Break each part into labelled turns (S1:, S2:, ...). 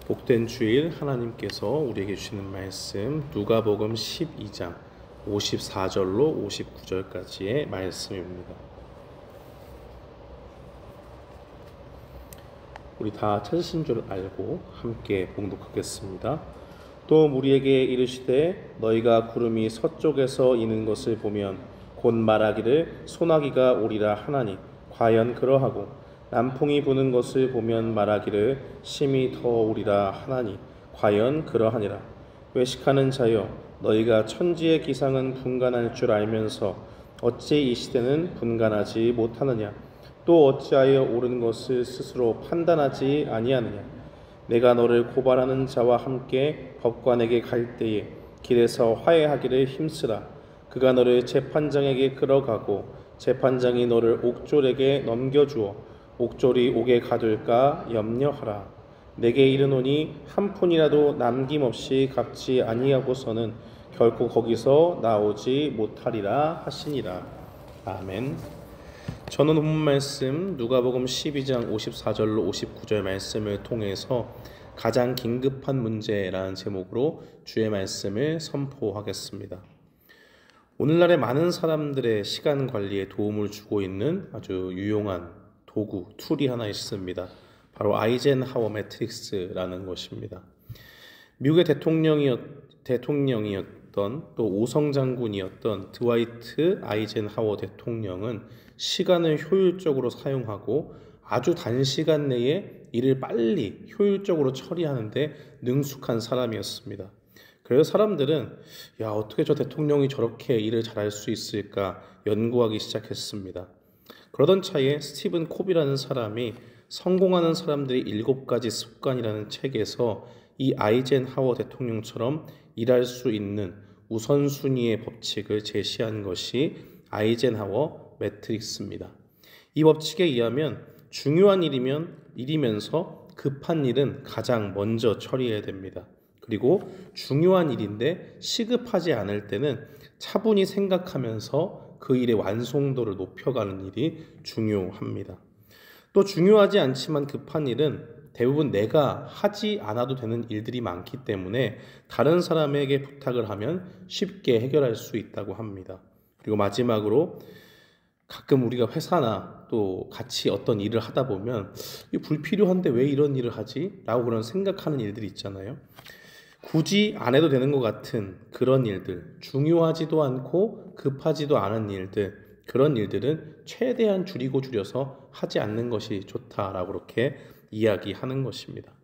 S1: 복된 주일 하나님께서 우리에게 주시는 말씀 누가복음 12장 54절로 59절까지의 말씀입니다. 우리 다 찾으신 줄 알고 함께 봉독하겠습니다. 또 무리에게 이르시되 너희가 구름이 서쪽에서 이는 것을 보면 곧 말하기를 소나기가 오리라 하나니 과연 그러하고 남풍이 부는 것을 보면 말하기를 심히 더 오리라 하나니 과연 그러하니라. 외식하는 자여 너희가 천지의 기상은 분간할 줄 알면서 어찌 이 시대는 분간하지 못하느냐. 또 어찌하여 옳은 것을 스스로 판단하지 아니하느냐. 내가 너를 고발하는 자와 함께 법관에게 갈 때에 길에서 화해하기를 힘쓰라. 그가 너를 재판장에게 끌어가고 재판장이 너를 옥졸에게 넘겨주어 옥졸이 옥에 가둘까 염려하라. 내게 이르노니 한 푼이라도 남김없이 갚지 아니하고서는 결코 거기서 나오지 못하리라 하시니라. 아멘. 저는 본문 말씀 누가복음 12장 54절로 59절 말씀을 통해서 가장 긴급한 문제라는 제목으로 주의 말씀을 선포하겠습니다. 오늘날의 많은 사람들의 시간 관리에 도움을 주고 있는 아주 유용한 도구, 툴이 하나 있습니다. 바로 아이젠하워 매트릭스라는 것입니다. 미국의 대통령이었던 또 오성장군이었던 드와이트 아이젠하워 대통령은 시간을 효율적으로 사용하고 아주 단시간 내에 일을 빨리 효율적으로 처리하는데 능숙한 사람이었습니다. 그래서 사람들은 어떻게 저 대통령이 저렇게 일을 잘할 수 있을까 연구하기 시작했습니다. 그러던 차에 스티븐 콥이라는 사람이 성공하는 사람들의 7가지 습관이라는 책에서 이 아이젠하워 대통령처럼 일할 수 있는 우선순위의 법칙을 제시한 것이 아이젠하워 매트릭스입니다. 이 법칙에 의하면 중요한 일이면서 급한 일은 가장 먼저 처리해야 됩니다. 그리고 중요한 일인데 시급하지 않을 때는 차분히 생각하면서 그 일의 완성도를 높여가는 일이 중요합니다. 또 중요하지 않지만 급한 일은 대부분 내가 하지 않아도 되는 일들이 많기 때문에 다른 사람에게 부탁을 하면 쉽게 해결할 수 있다고 합니다. 그리고 마지막으로 가끔 우리가 회사나 또 같이 어떤 일을 하다 보면 불필요한데 왜 이런 일을 하지? 라고 그런 생각하는 일들이 있잖아요. 굳이 안 해도 되는 것 같은 그런 일들, 중요하지도 않고 급하지도 않은 일들, 그런 일들은 최대한 줄여서 하지 않는 것이 좋다라고 그렇게 이야기하는 것입니다.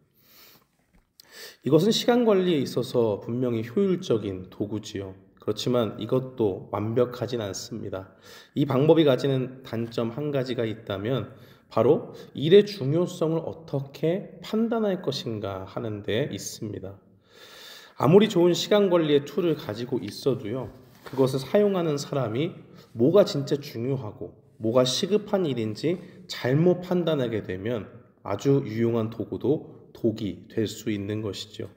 S1: 이것은 시간 관리에 있어서 분명히 효율적인 도구지요. 그렇지만 이것도 완벽하진 않습니다. 이 방법이 가지는 단점 한 가지가 있다면 바로 일의 중요성을 어떻게 판단할 것인가 하는 데 있습니다. 아무리 좋은 시간 관리의 툴을 가지고 있어도요, 그것을 사용하는 사람이 뭐가 진짜 중요하고 뭐가 시급한 일인지 잘못 판단하게 되면 아주 유용한 도구도 독이 될 수 있는 것이죠.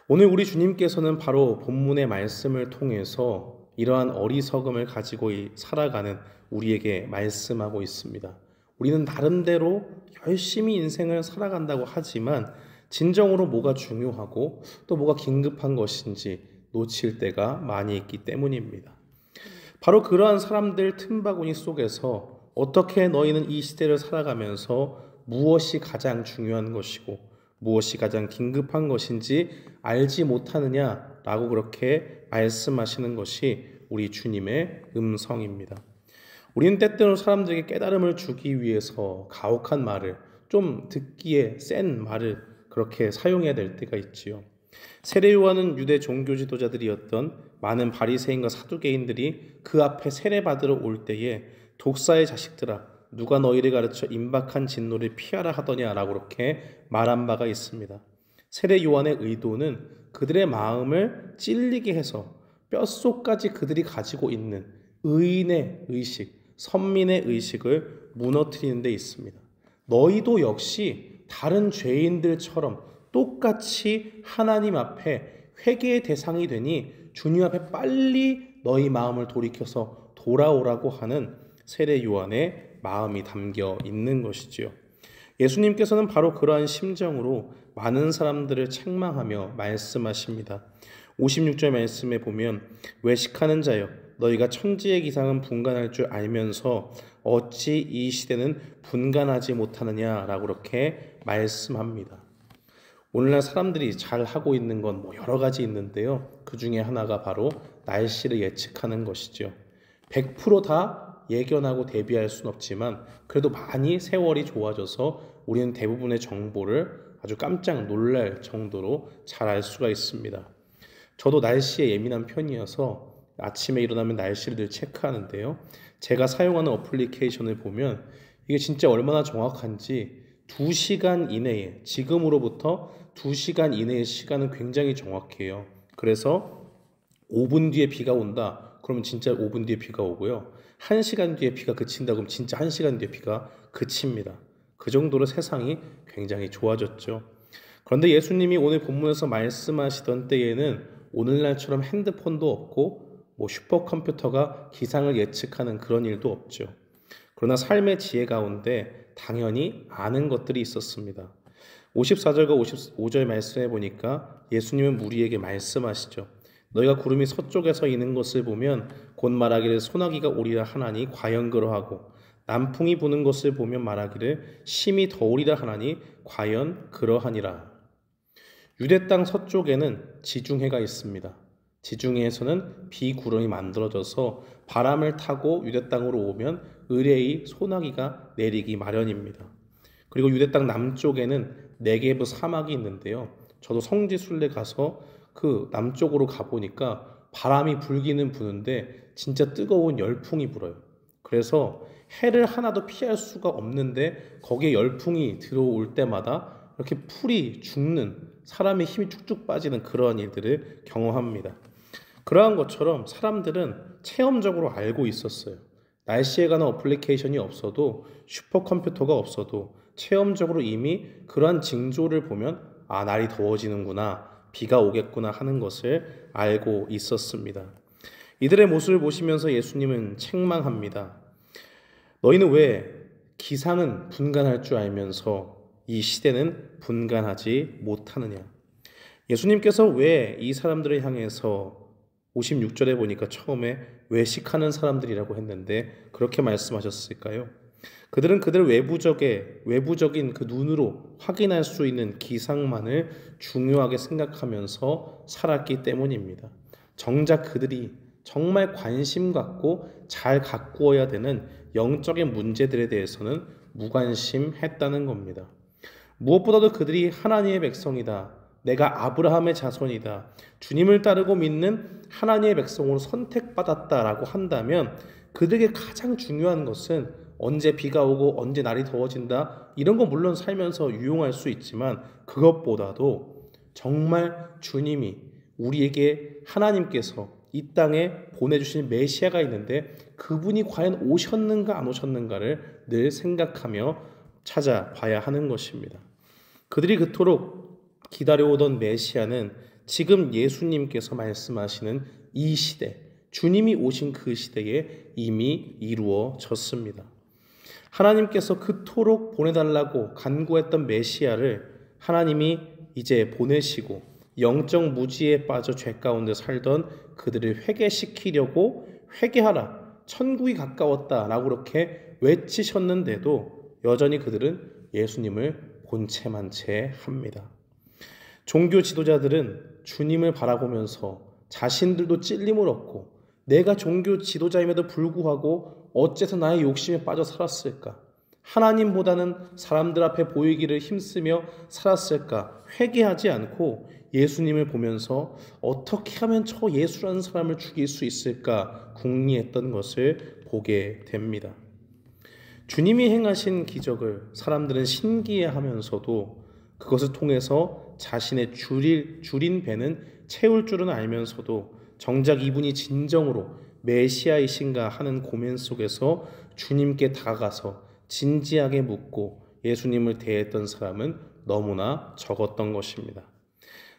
S1: 오늘 우리 주님께서는 바로 본문의 말씀을 통해서 이러한 어리석음을 가지고 살아가는 우리에게 말씀하고 있습니다. 우리는 나름대로 열심히 인생을 살아간다고 하지만 진정으로 뭐가 중요하고 또 뭐가 긴급한 것인지 놓칠 때가 많이 있기 때문입니다. 바로 그러한 사람들 틈바구니 속에서 어떻게 너희는 이 시대를 살아가면서 무엇이 가장 중요한 것이고 무엇이 가장 긴급한 것인지 알지 못하느냐라고 그렇게 말씀하시는 것이 우리 주님의 음성입니다. 우리는 때때로 사람들에게 깨달음을 주기 위해서 가혹한 말을, 좀 듣기에 센 말을 그렇게 사용해야 될 때가 있지요. 세례 요한은 유대 종교 지도자들이었던 많은 바리새인과 사두개인들이 그 앞에 세례받으러 올 때에 독사의 자식들아 누가 너희를 가르쳐 임박한 진노를 피하라 하더냐라고 그렇게 말한 바가 있습니다. 세례 요한의 의도는 그들의 마음을 찔리게 해서 뼛속까지 그들이 가지고 있는 의인의 의식, 선민의 의식을 무너뜨리는 데 있습니다. 너희도 역시 다른 죄인들처럼 똑같이 하나님 앞에 회개의 대상이 되니 주님 앞에 빨리 너희 마음을 돌이켜서 돌아오라고 하는 세례 요한의 마음이 담겨 있는 것이지요. 예수님께서는 바로 그러한 심정으로 많은 사람들을 책망하며 말씀하십니다. 56절 말씀에 보면 외식하는 자여 너희가 천지의 기상은 분간할 줄 알면서 어찌 이 시대는 분간하지 못하느냐라고 그렇게 말씀합니다. 오늘날 사람들이 잘 하고 있는 건 여러 가지 있는데요. 그 중에 하나가 바로 날씨를 예측하는 것이죠. 100%다 예견하고 대비할 수는 없지만 그래도 많이 세월이 좋아져서 우리는 대부분의 정보를 아주 깜짝 놀랄 정도로 잘 알 수가 있습니다. 저도 날씨에 예민한 편이어서 아침에 일어나면 날씨를 늘 체크하는데요. 제가 사용하는 어플리케이션을 보면 이게 진짜 얼마나 정확한지 2시간 이내에, 지금으로부터 2시간 이내의 시간은 굉장히 정확해요. 그래서 5분 뒤에 비가 온다. 그러면 진짜 5분 뒤에 비가 오고요. 1시간 뒤에 비가 그친다. 그럼 진짜 1시간 뒤에 비가 그칩니다. 그 정도로 세상이 굉장히 좋아졌죠. 그런데 예수님이 오늘 본문에서 말씀하시던 때에는 오늘날처럼 핸드폰도 없고 슈퍼컴퓨터가 기상을 예측하는 그런 일도 없죠. 그러나 삶의 지혜 가운데 당연히 아는 것들이 있었습니다. 54절과 55절 말씀해 보니까 예수님은 무리에게 말씀하시죠. 너희가 구름이 서쪽에서 이는 것을 보면 곧 말하기를 소나기가 오리라 하나니 과연 그러하고 남풍이 부는 것을 보면 말하기를 심히 더우리라 하나니 과연 그러하니라. 유대 땅 서쪽에는 지중해가 있습니다. 지중해에서는 비구름이 만들어져서 바람을 타고 유대 땅으로 오면 의뢰의 소나기가 내리기 마련입니다. 그리고 유대 땅 남쪽에는 네게브 사막이 있는데요. 저도 성지 순례 가서 그 남쪽으로 가보니까 바람이 불기는 부는데 진짜 뜨거운 열풍이 불어요. 그래서 해를 하나도 피할 수가 없는데 거기에 열풍이 들어올 때마다 이렇게 풀이 죽는, 사람의 힘이 쭉쭉 빠지는 그러한 일들을 경험합니다. 그러한 것처럼 사람들은 체험적으로 알고 있었어요. 날씨에 관한 어플리케이션이 없어도, 슈퍼컴퓨터가 없어도 체험적으로 이미 그러한 징조를 보면 날이 더워지는구나, 비가 오겠구나 하는 것을 알고 있었습니다. 이들의 모습을 보시면서 예수님은 책망합니다. 너희는 왜 기상은 분간할 줄 알면서 이 시대는 분간하지 못하느냐. 예수님께서 왜 이 사람들을 향해서 56절에 보니까 처음에 외식하는 사람들이라고 했는데 그렇게 말씀하셨을까요? 그들은 그들 외부적인 그 눈으로 확인할 수 있는 기상만을 중요하게 생각하면서 살았기 때문입니다. 정작 그들이 정말 관심 갖고 잘 가꾸어야 되는 영적인 문제들에 대해서는 무관심했다는 겁니다. 무엇보다도 그들이 하나님의 백성이다, 내가 아브라함의 자손이다, 주님을 따르고 믿는 하나님의 백성으로 선택받았다라고 한다면 그들에게 가장 중요한 것은 언제 비가 오고 언제 날이 더워진다, 이런 거 물론 살면서 유용할 수 있지만 그것보다도 정말 주님이 우리에게, 하나님께서 이 땅에 보내주신 메시아가 있는데 그분이 과연 오셨는가 안 오셨는가를 늘 생각하며 찾아봐야 하는 것입니다. 그들이 그토록 기다려오던 메시아는 지금 예수님께서 말씀하시는 이 시대, 주님이 오신 그 시대에 이미 이루어졌습니다. 하나님께서 그토록 보내달라고 간구했던 메시아를 하나님이 이제 보내시고 영적 무지에 빠져 죄 가운데 살던 그들을 회개시키려고 회개하라, 천국이 가까웠다라고 그렇게 외치셨는데도 여전히 그들은 예수님을 본체만 채 합니다. 종교 지도자들은 주님을 바라보면서 자신들도 찔림을 얻고 내가 종교 지도자임에도 불구하고 어째서 나의 욕심에 빠져 살았을까? 하나님보다는 사람들 앞에 보이기를 힘쓰며 살았을까? 회개하지 않고 예수님을 보면서 어떻게 하면 저 예수라는 사람을 죽일 수 있을까 궁리했던 것을 보게 됩니다. 주님이 행하신 기적을 사람들은 신기해하면서도 그것을 통해서 자신의 줄인 배는 채울 줄은 알면서도 정작 이분이 진정으로 메시아이신가 하는 고민 속에서 주님께 다가가서 진지하게 묻고 예수님을 대했던 사람은 너무나 적었던 것입니다.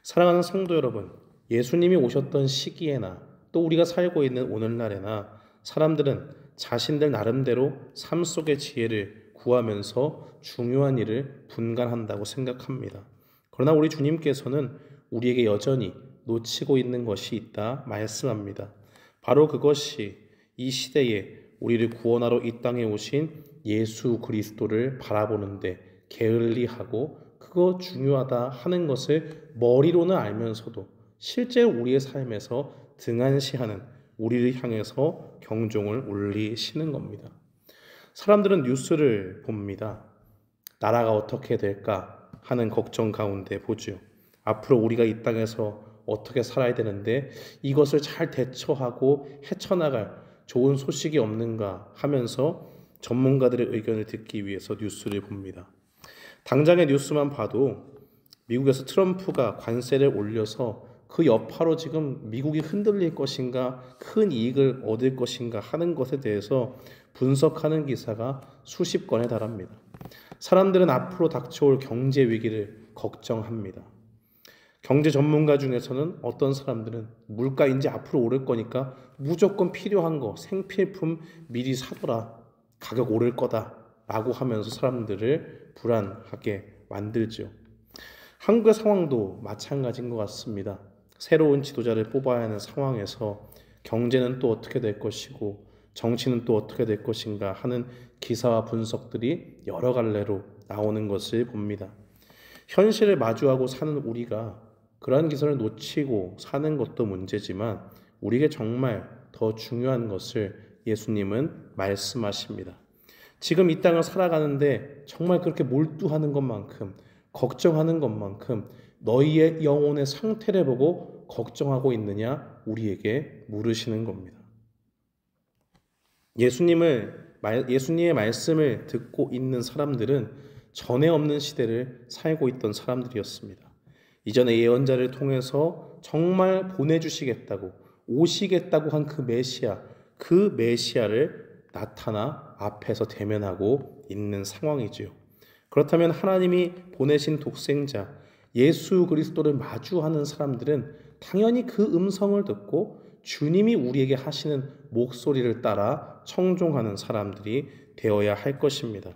S1: 사랑하는 성도 여러분, 예수님이 오셨던 시기에나 또 우리가 살고 있는 오늘날에나 사람들은 자신들 나름대로 삶 속의 지혜를 구하면서 중요한 일을 분간한다고 생각합니다. 그러나 우리 주님께서는 우리에게 여전히 놓치고 있는 것이 있다 말씀합니다. 바로 그것이 이 시대에 우리를 구원하러 이 땅에 오신 예수 그리스도를 바라보는데 게을리하고 그거 중요하다 하는 것을 머리로는 알면서도 실제 우리의 삶에서 등한시하는 우리를 향해서 경종을 울리시는 겁니다. 사람들은 뉴스를 봅니다. 나라가 어떻게 될까 하는 걱정 가운데 보죠. 앞으로 우리가 이 땅에서 어떻게 살아야 되는데 이것을 잘 대처하고 헤쳐나갈 좋은 소식이 없는가 하면서 전문가들의 의견을 듣기 위해서 뉴스를 봅니다. 당장의 뉴스만 봐도 미국에서 트럼프가 관세를 올려서 그 여파로 지금 미국이 흔들릴 것인가 큰 이익을 얻을 것인가 하는 것에 대해서 분석하는 기사가 수십 건에 달합니다. 사람들은 앞으로 닥쳐올 경제 위기를 걱정합니다. 경제 전문가 중에서는 어떤 사람들은 물가 이제 앞으로 오를 거니까 무조건 필요한 거 생필품 미리 사둬라, 가격 오를 거다 라고 하면서 사람들을 불안하게 만들죠. 한국의 상황도 마찬가지인 것 같습니다. 새로운 지도자를 뽑아야 하는 상황에서 경제는 또 어떻게 될 것이고 정치는 또 어떻게 될 것인가 하는 기사와 분석들이 여러 갈래로 나오는 것을 봅니다. 현실을 마주하고 사는 우리가 그러한 기사를 놓치고 사는 것도 문제지만 우리에게 정말 더 중요한 것을 예수님은 말씀하십니다. 지금 이 땅을 살아가는데 정말 그렇게 몰두하는 것만큼 걱정하는 것만큼 너희의 영혼의 상태를 보고 걱정하고 있느냐 우리에게 물으시는 겁니다. 예수님의 말씀을 듣고 있는 사람들은 전에 없는 시대를 살고 있던 사람들이었습니다. 이전에 예언자를 통해서 정말 보내주시겠다고 오시겠다고 한 그 메시아를 나타나 앞에서 대면하고 있는 상황이지요. 그렇다면 하나님이 보내신 독생자 예수 그리스도를 마주하는 사람들은 당연히 그 음성을 듣고 주님이 우리에게 하시는 목소리를 따라 청종하는 사람들이 되어야 할 것입니다.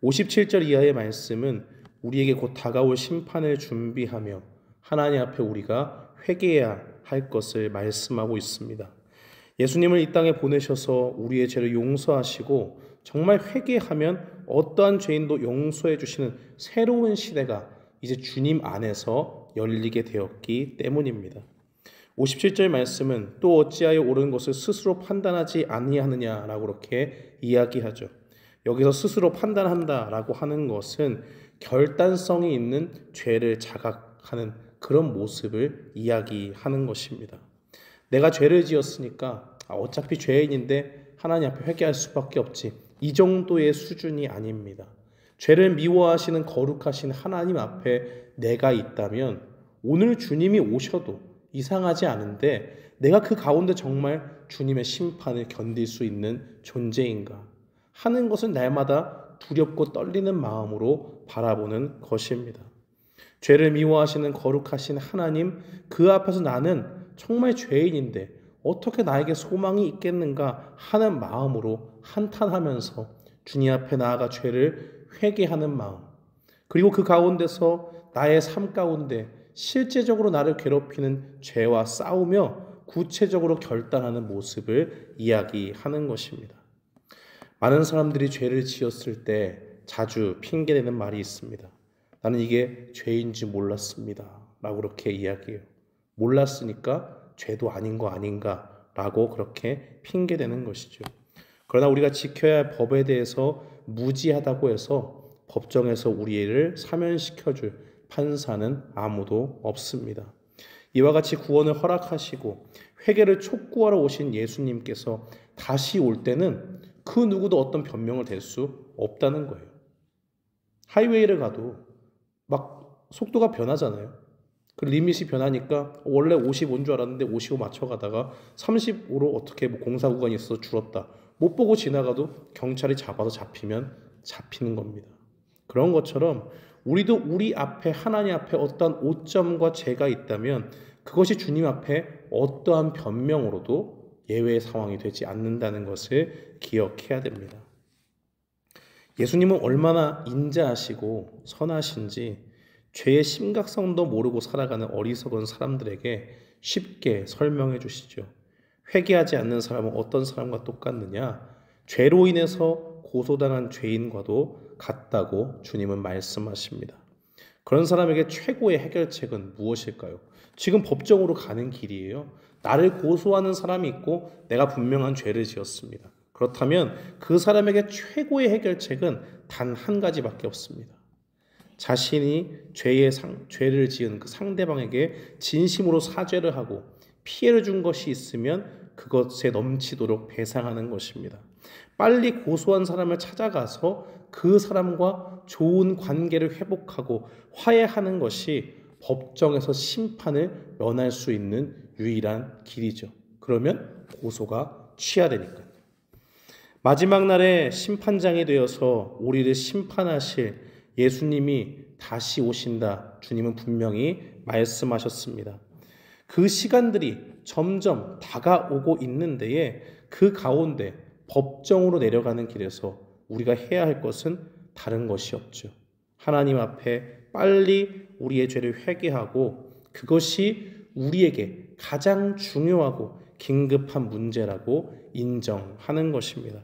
S1: 57절 이하의 말씀은 우리에게 곧 다가올 심판을 준비하며 하나님 앞에 우리가 회개해야 할 것을 말씀하고 있습니다. 예수님을 이 땅에 보내셔서 우리의 죄를 용서하시고 정말 회개하면 어떠한 죄인도 용서해 주시는 새로운 시대가 이제 주님 안에서 열리게 되었기 때문입니다. 57절 말씀은 또 어찌하여 옳은 것을 스스로 판단하지 아니하느냐라고 그렇게 이야기하죠. 여기서 스스로 판단한다라고 하는 것은 결단성이 있는 죄를 자각하는 그런 모습을 이야기하는 것입니다. 내가 죄를 지었으니까 어차피 죄인인데 하나님 앞에 회개할 수밖에 없지. 이 정도의 수준이 아닙니다. 죄를 미워하시는 거룩하신 하나님 앞에 내가 있다면 오늘 주님이 오셔도 이상하지 않은데 내가 그 가운데 정말 주님의 심판을 견딜 수 있는 존재인가 하는 것을 날마다 두렵고 떨리는 마음으로 바라보는 것입니다. 죄를 미워하시는 거룩하신 하나님, 그 앞에서 나는 정말 죄인인데 어떻게 나에게 소망이 있겠는가 하는 마음으로 한탄하면서 주님 앞에 나아가 죄를 회개하는 마음, 그리고 그 가운데서 나의 삶 가운데 실제적으로 나를 괴롭히는 죄와 싸우며 구체적으로 결단하는 모습을 이야기하는 것입니다. 많은 사람들이 죄를 지었을 때 자주 핑계대는 말이 있습니다. 나는 이게 죄인지 몰랐습니다 라고 그렇게 이야기해요. 몰랐으니까 죄도 아닌 거 아닌가 라고 그렇게 핑계대는 것이죠. 그러나 우리가 지켜야 할 법에 대해서 무지하다고 해서 법정에서 우리를 사면시켜줄 판사는 아무도 없습니다. 이와 같이 구원을 허락하시고 회개를 촉구하러 오신 예수님께서 다시 올 때는 그 누구도 어떤 변명을 댈 수 없다는 거예요. 하이웨이를 가도 막 속도가 변하잖아요. 그 리밋이 변하니까 원래 55인 줄 알았는데 55 맞춰가다가 35로 어떻게 공사 구간이 있어서 줄었다. 못 보고 지나가도 경찰이 잡아서 잡히면 잡히는 겁니다. 그런 것처럼 우리도 우리 앞에 하나님 앞에 어떠한 오점과 죄가 있다면 그것이 주님 앞에 어떠한 변명으로도 예외의 상황이 되지 않는다는 것을 기억해야 됩니다. 예수님은 얼마나 인자하시고 선하신지 죄의 심각성도 모르고 살아가는 어리석은 사람들에게 쉽게 설명해 주시죠. 회개하지 않는 사람은 어떤 사람과 똑같느냐? 죄로 인해서 고소당한 죄인과도 같다고 주님은 말씀하십니다. 그런 사람에게 최고의 해결책은 무엇일까요? 지금 법정으로 가는 길이에요. 나를 고소하는 사람이 있고 내가 분명한 죄를 지었습니다. 그렇다면 그 사람에게 최고의 해결책은 단 한 가지밖에 없습니다. 자신이 죄를 지은 그 상대방에게 진심으로 사죄를 하고 피해를 준 것이 있으면 그것에 넘치도록 배상하는 것입니다. 빨리 고소한 사람을 찾아가서 그 사람과 좋은 관계를 회복하고 화해하는 것이 법정에서 심판을 면할 수 있는 유일한 길이죠. 그러면 고소가 취하되니까요. 마지막 날에 심판장이 되어서 우리를 심판하실 예수님이 다시 오신다. 주님은 분명히 말씀하셨습니다. 그 시간들이 점점 다가오고 있는 데에 그 가운데 법정으로 내려가는 길에서 우리가 해야 할 것은 다른 것이 없죠. 하나님 앞에 빨리 우리의 죄를 회개하고 그것이 우리에게 가장 중요하고 긴급한 문제라고 인정하는 것입니다.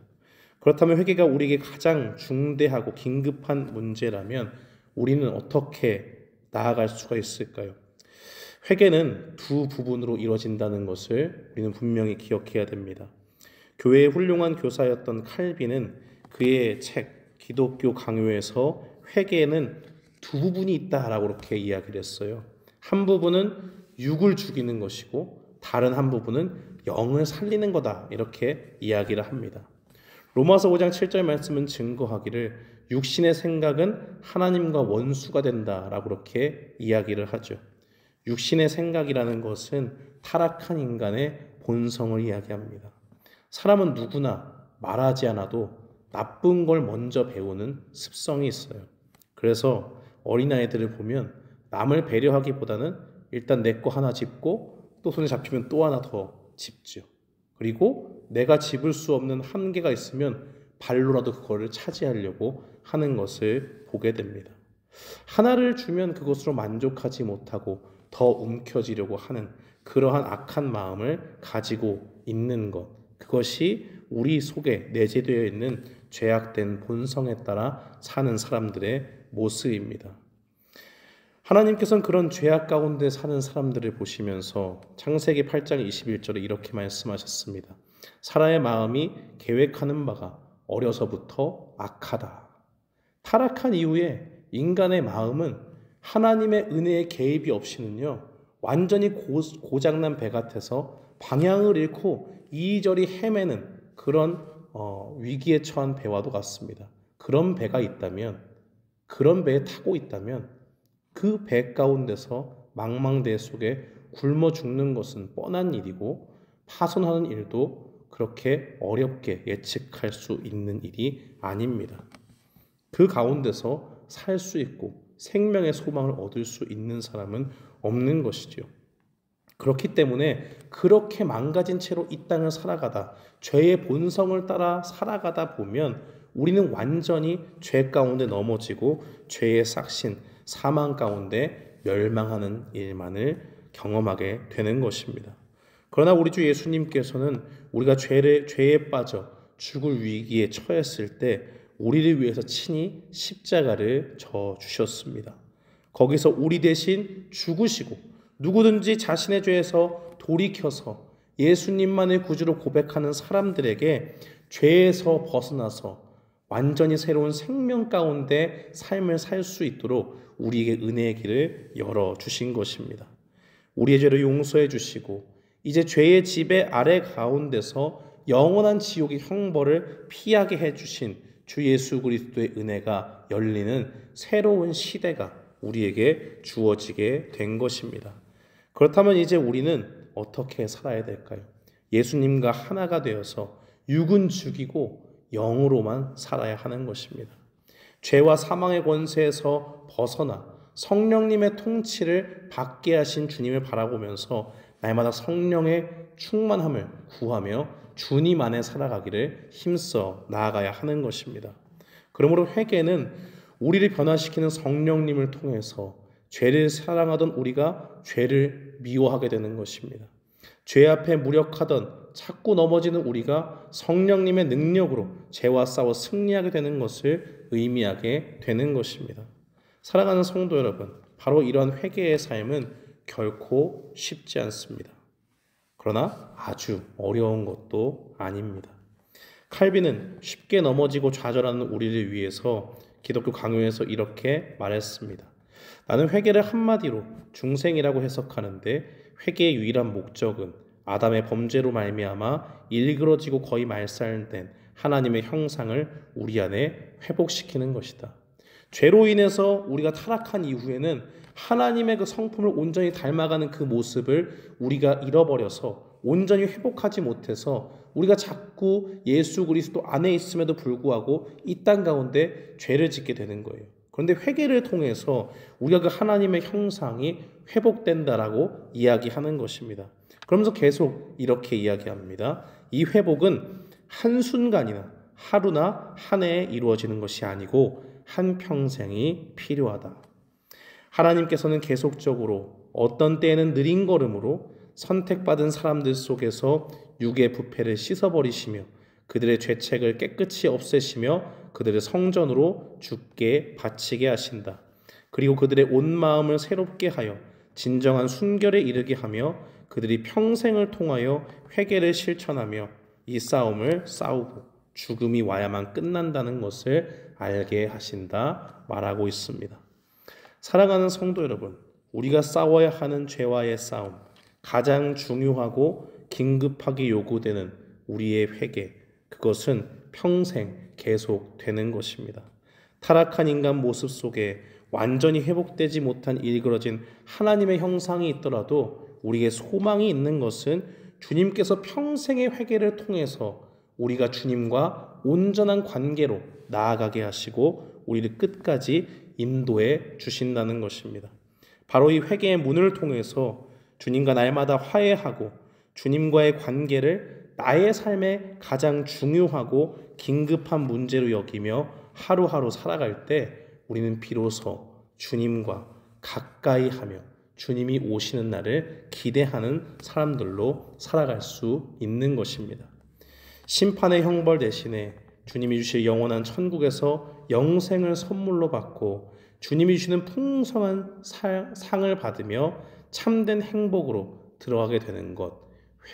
S1: 그렇다면 회개가 우리에게 가장 중대하고 긴급한 문제라면 우리는 어떻게 나아갈 수가 있을까요? 회개는 두 부분으로 이루어진다는 것을 우리는 분명히 기억해야 됩니다. 교회의 훌륭한 교사였던 칼빈은 그의 책 기독교 강요에서 회개에는 두 부분이 있다라고 그렇게 이야기를 했어요. 한 부분은 육을 죽이는 것이고 다른 한 부분은 영을 살리는 거다 이렇게 이야기를 합니다. 로마서 5장 7절 말씀은 증거하기를 육신의 생각은 하나님과 원수가 된다라고 그렇게 이야기를 하죠. 육신의 생각이라는 것은 타락한 인간의 본성을 이야기합니다. 사람은 누구나 말하지 않아도 나쁜 걸 먼저 배우는 습성이 있어요. 그래서 어린아이들을 보면 남을 배려하기보다는 일단 내 거 하나 짚고 또 손에 잡히면 또 하나 더 짚죠. 그리고 내가 짚을 수 없는 한계가 있으면 발로라도 그거를 차지하려고 하는 것을 보게 됩니다. 하나를 주면 그것으로 만족하지 못하고 더 움켜쥐려고 하는 그러한 악한 마음을 가지고 있는 것, 그것이 우리 속에 내재되어 있는 죄악된 본성에 따라 사는 사람들의 모습입니다. 하나님께서는 그런 죄악 가운데 사는 사람들을 보시면서 창세기 8장 21절에 이렇게 말씀하셨습니다. 사람의 마음이 계획하는 바가 어려서부터 악하다. 타락한 이후에 인간의 마음은 하나님의 은혜의 개입이 없이는요, 완전히 고장난 배 같아서 방향을 잃고 이리저리 헤매는 그런 위기에 처한 배와도 같습니다. 그런 배가 있다면, 그런 배에 타고 있다면 그 배 가운데서 망망대 속에 굶어 죽는 것은 뻔한 일이고 파손하는 일도 그렇게 어렵게 예측할 수 있는 일이 아닙니다. 그 가운데서 살 수 있고 생명의 소망을 얻을 수 있는 사람은 없는 것이지요. 그렇기 때문에 그렇게 망가진 채로 이 땅을 살아가다 죄의 본성을 따라 살아가다 보면 우리는 완전히 죄 가운데 넘어지고 죄의 삭신, 사망 가운데 멸망하는 일만을 경험하게 되는 것입니다. 그러나 우리 주 예수님께서는 우리가 죄에 빠져 죽을 위기에 처했을 때 우리를 위해서 친히 십자가를 져 주셨습니다. 거기서 우리 대신 죽으시고 누구든지 자신의 죄에서 돌이켜서 예수님만의 구주로 고백하는 사람들에게 죄에서 벗어나서 완전히 새로운 생명 가운데 삶을 살 수 있도록 우리에게 은혜의 길을 열어주신 것입니다. 우리의 죄를 용서해 주시고 이제 죄의 지배 아래 가운데서 영원한 지옥의 형벌을 피하게 해주신 주 예수 그리스도의 은혜가 열리는 새로운 시대가 우리에게 주어지게 된 것입니다. 그렇다면 이제 우리는 어떻게 살아야 될까요? 예수님과 하나가 되어서 육은 죽이고 영으로만 살아야 하는 것입니다. 죄와 사망의 권세에서 벗어나 성령님의 통치를 받게 하신 주님을 바라보면서 날마다 성령의 충만함을 구하며 주님 안에 살아가기를 힘써 나아가야 하는 것입니다. 그러므로 회개는 우리를 변화시키는 성령님을 통해서 죄를 사랑하던 우리가 죄를 미워하게 되는 것입니다. 죄 앞에 무력하던 자꾸 넘어지는 우리가 성령님의 능력으로 죄와 싸워 승리하게 되는 것을 의미하게 되는 것입니다. 사랑하는 성도 여러분, 바로 이러한 회개의 삶은 결코 쉽지 않습니다. 그러나 아주 어려운 것도 아닙니다. 칼빈은 쉽게 넘어지고 좌절하는 우리를 위해서 기독교 강요에서 이렇게 말했습니다. 나는 회개를 한마디로 중생이라고 해석하는데, 회개의 유일한 목적은 아담의 범죄로 말미암아 일그러지고 거의 말살된 하나님의 형상을 우리 안에 회복시키는 것이다. 죄로 인해서 우리가 타락한 이후에는 하나님의 그 성품을 온전히 닮아가는 그 모습을 우리가 잃어버려서 온전히 회복하지 못해서 우리가 자꾸 예수 그리스도 안에 있음에도 불구하고 이 땅 가운데 죄를 짓게 되는 거예요. 그런데 회개를 통해서 우리가 그 하나님의 형상이 회복된다라고 이야기하는 것입니다. 그러면서 계속 이렇게 이야기합니다. 이 회복은 한순간이나 하루나 한 해에 이루어지는 것이 아니고 한평생이 필요하다. 하나님께서는 계속적으로 어떤 때에는 느린 걸음으로 선택받은 사람들 속에서 육의 부패를 씻어버리시며 그들의 죄책을 깨끗이 없애시며 그들의 성전으로 주께 바치게 하신다. 그리고 그들의 온 마음을 새롭게 하여 진정한 순결에 이르게 하며 그들이 평생을 통하여 회개를 실천하며 이 싸움을 싸우고 죽음이 와야만 끝난다는 것을 알게 하신다 말하고 있습니다. 사랑하는 성도 여러분, 우리가 싸워야 하는 죄와의 싸움, 가장 중요하고 긴급하게 요구되는 우리의 회개, 그것은 평생 계속되는 것입니다. 타락한 인간 모습 속에 완전히 회복되지 못한 일그러진 하나님의 형상이 있더라도 우리의 소망이 있는 것은 주님께서 평생의 회개를 통해서 우리가 주님과 온전한 관계로 나아가게 하시고 우리를 끝까지 인도해 주신다는 것입니다. 바로 이 회개의 문을 통해서 주님과 날마다 화해하고 주님과의 관계를 나의 삶의 가장 중요하고 긴급한 문제로 여기며 하루하루 살아갈 때 우리는 비로소 주님과 가까이 하며 주님이 오시는 날을 기대하는 사람들로 살아갈 수 있는 것입니다. 심판의 형벌 대신에 주님이 주실 영원한 천국에서 영생을 선물로 받고 주님이 주시는 풍성한 상을 받으며 참된 행복으로 들어가게 되는 것,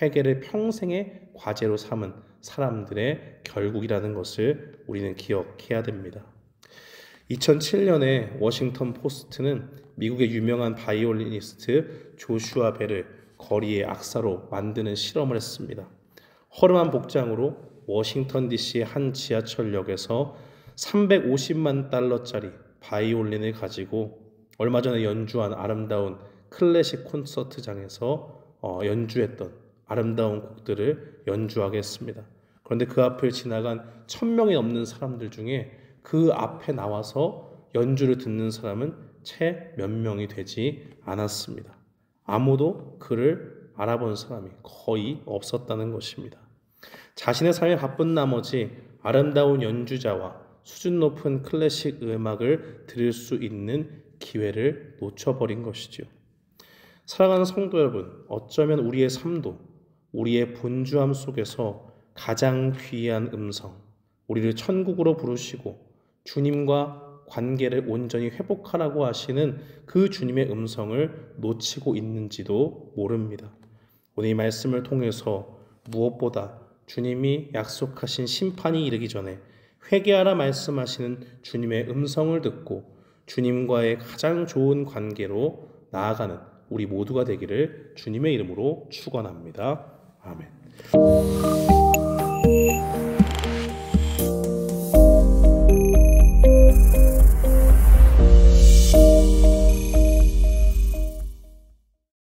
S1: 회개를 평생의 과제로 삼은 사람들의 결국이라는 것을 우리는 기억해야 됩니다. 2007년에 워싱턴 포스트는 미국의 유명한 바이올리니스트 조슈아 벨을 거리의 악사로 만드는 실험을 했습니다. 허름한 복장으로 워싱턴 DC의 한 지하철역에서 350만 달러짜리 바이올린을 가지고 얼마 전에 연주한 아름다운 클래식 콘서트장에서 연주했던 아름다운 곡들을 연주하게 했습니다. 그런데 그 앞을 지나간 1000명이 넘는 사람들 중에 그 앞에 나와서 연주를 듣는 사람은 채 몇 명이 되지 않았습니다. 아무도 그를 알아본 사람이 거의 없었다는 것입니다. 자신의 삶에 바쁜 나머지 아름다운 연주자와 수준 높은 클래식 음악을 들을 수 있는 기회를 놓쳐버린 것이죠. 사랑하는 성도 여러분, 어쩌면 우리의 삶도 우리의 분주함 속에서 가장 귀한 음성, 우리를 천국으로 부르시고 주님과 관계를 온전히 회복하라고 하시는 그 주님의 음성을 놓치고 있는지도 모릅니다. 오늘 이 말씀을 통해서 무엇보다 주님이 약속하신 심판이 이르기 전에 회개하라 말씀하시는 주님의 음성을 듣고 주님과의 가장 좋은 관계로 나아가는 우리 모두가 되기를 주님의 이름으로 축원합니다. 아멘.